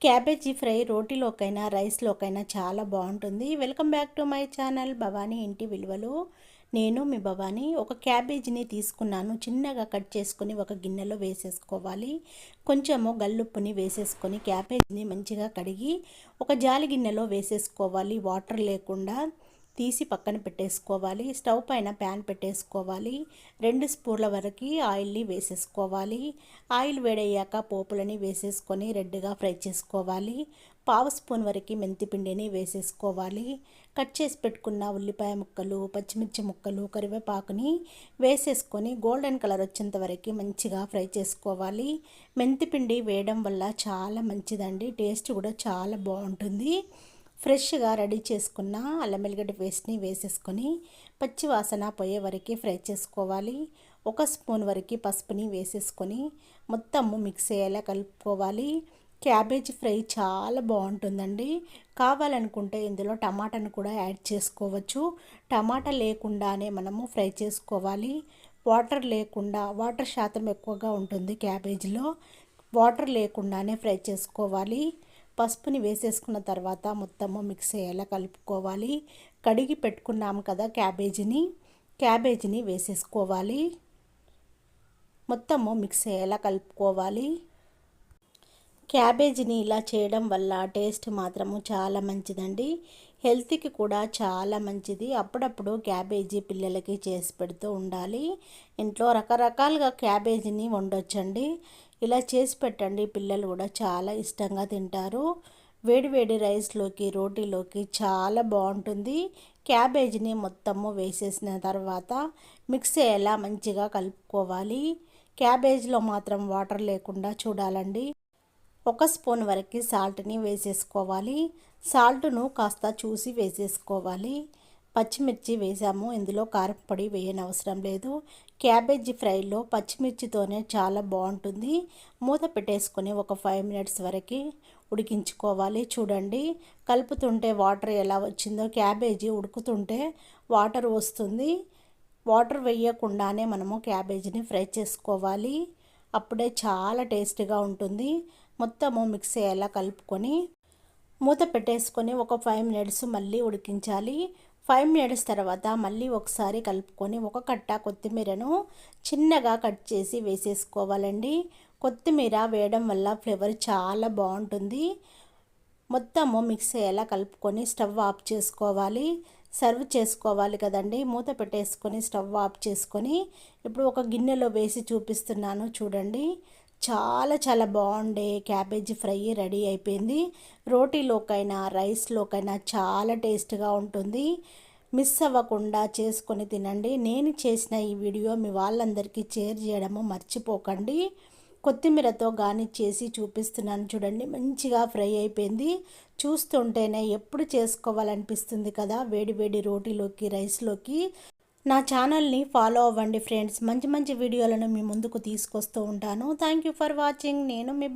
Cabbage fry రోటీలోకైనా రైస్లోకైనా చాలా బాగుంటుంది. Welcome back to my channel Bhavani ఇంటి విలువలు. నేను మీ భవానీ. ఒక క్యాబేజీని తీసుకున్నాను, చిన్నగా కట్ చేసుకొని ఒక గిన్నెలో వేసేసుకోవాలి. కొంచెము గల్లుప్పుని వేసేసుకొని క్యాబేజీని మంచిగా కడిగి ఒక జాలి గిన్నెలో వేసేసుకోవాలి. వాటర్ లేకుండా తీసి పక్కన పెట్టేసుకోవాలి. స్టవ్ పైన ప్యాన్ పెట్టేసుకోవాలి. 2 స్పూన్ల వరకు ఆయిల్ని వేసేసుకోవాలి. ఆయిల్ వేడయ్యాక పోపులని వేసేసుకొని రెడ్గా ఫ్రై చేసుకోవాలి. 1/2 స్పూన్ వరకు మెంతిపిండిని వేసేసుకోవాలి. కట్ చేసి పెట్టుకున్న ఉల్లిపాయ ముక్కలు, పచ్చిమిర్చి ముక్కలు, కరివేపాకుని వేసేసుకొని గోల్డెన్ కలర్ వచ్చేంత వరకు మంచిగా ఫ్రై చేసుకోవాలి. మెంతిపిండి వేయడం వల్ల చాలా మంచిదండి, టేస్ట్ కూడా చాలా బాగుంటుంది. ఫ్రెష్గా రెడీ చేసుకున్న అల్లం వెల్లిగడ్డ పేస్ట్ని వేసేసుకొని పచ్చి వాసన పోయే వరకు ఫ్రై చేసుకోవాలి. 1 స్పూన్ వరకు పసుపుని వేసేసుకొని మొత్తము మిక్స్ అయ్యేలా కలుపుకోవాలి. క్యాబేజీ ఫ్రై చాలా బాగుంటుందండి. కావాలనుకుంటే ఇందులో టమాటాను కూడా యాడ్ చేసుకోవచ్చు. టమాటా లేకుండానే మనము ఫ్రై చేసుకోవాలి. వాటర్ లేకుండా, వాటర్ శాతం ఎక్కువగా ఉంటుంది క్యాబేజీలో, వాటర్ లేకుండానే ఫ్రై చేసుకోవాలి. పసుపుని వేసేసుకున్న తర్వాత మొత్తము మిక్స్ అయ్యేలా కలుపుకోవాలి. కడిగి పెట్టుకున్నాము కదా క్యాబేజీని వేసేసుకోవాలి. మొత్తము మిక్స్ అయ్యేలా కలుపుకోవాలి. క్యాబేజీని ఇలా చేయడం వల్ల టేస్ట్ మాత్రము చాలా మంచిదండి. హెల్త్కి కూడా చాలా మంచిది. అప్పుడప్పుడు క్యాబేజీ పిల్లలకి చేసి పెడుతూ ఉండాలి. ఇంట్లో రకరకాలుగా క్యాబేజీని వండొచ్చండి. ఇలా చేసి పెట్టండి, పిల్లలు కూడా చాలా ఇష్టంగా తింటారు. వేడివేడి రైస్లోకి, రోటీలోకి చాలా బాగుంటుంది. క్యాబేజీని మొత్తము వేసేసిన తర్వాత మిక్స్ అయ్యేలా మంచిగా కలుపుకోవాలి. క్యాబేజీలో మాత్రం వాటర్ లేకుండా చూడాలండి. 1 స్పూన్ వరకు సాల్ట్ని వేసేసుకోవాలి. సాల్ట్ను కాస్త చూసి వేసేసుకోవాలి. పచ్చిమిర్చి వేసాము, ఇందులో కారపొడి వేయనవసరం లేదు. క్యాబేజీ ఫ్రైలో పచ్చిమిర్చితోనే చాలా బాగుంటుంది. మూత పెట్టేసుకొని ఒక 5 మినిట్స్ వరకు ఉడికించుకోవాలి. చూడండి, కలుపుతుంటే వాటర్ ఎలా వచ్చిందో, క్యాబేజీ ఉడుకుతుంటే వాటర్ వస్తుంది. వాటర్ వేయకుండానే మనము క్యాబేజీని ఫ్రై చేసుకోవాలి. అప్పుడే చాలా టేస్టీగా ఉంటుంది. మొత్తము మిక్స్ అయ్యేలా కలుపుకొని మూత పెట్టేసుకొని ఒక 5 మినిట్స్ మళ్ళీ ఉడికించాలి. 5 మినిట్స్ తర్వాత మళ్ళీ ఒకసారి కలుపుకొని ఒక కట్ట కొత్తిమీరను చిన్నగా కట్ చేసి వేసేసుకోవాలండి. కొత్తిమీర వేయడం వల్ల ఫ్లేవర్ చాలా బాగుంటుంది. మొత్తము మిక్స్ అయ్యేలా కలుపుకొని స్టవ్ ఆఫ్ చేసుకోవాలి. సర్వ్ చేసుకోవాలి కదండి. మూత పెట్టేసుకొని స్టవ్ ఆఫ్ చేసుకొని ఇప్పుడు ఒక గిన్నెలో వేసి చూపిస్తున్నాను చూడండి. చాలా చాలా బాగుండే క్యాబేజీ ఫ్రై రెడీ అయిపోయింది. రోటీలోకైనా రైస్లోకైనా చాలా టేస్ట్గా ఉంటుంది. మిస్ అవ్వకుండా చేసుకొని తినండి. నేను చేసిన ఈ వీడియో మీ వాళ్ళందరికీ షేర్ చేయడము మర్చిపోకండి. కొత్తిమీరతో గార్నిష్ చేసి చూపిస్తున్నాను చూడండి. మంచిగా ఫ్రై అయిపోయింది. చూస్తుంటేనే ఎప్పుడు చేసుకోవాలనిపిస్తుంది కదా, వేడి వేడి రోటీలోకి, రైస్లోకి. నా ఛానల్ని ఫాలో అవ్వండి ఫ్రెండ్స్. మంచి మంచి వీడియోలను మీ ముందుకు తీసుకొస్తూ ఉంటాను. Thank you for watching. నేను మీ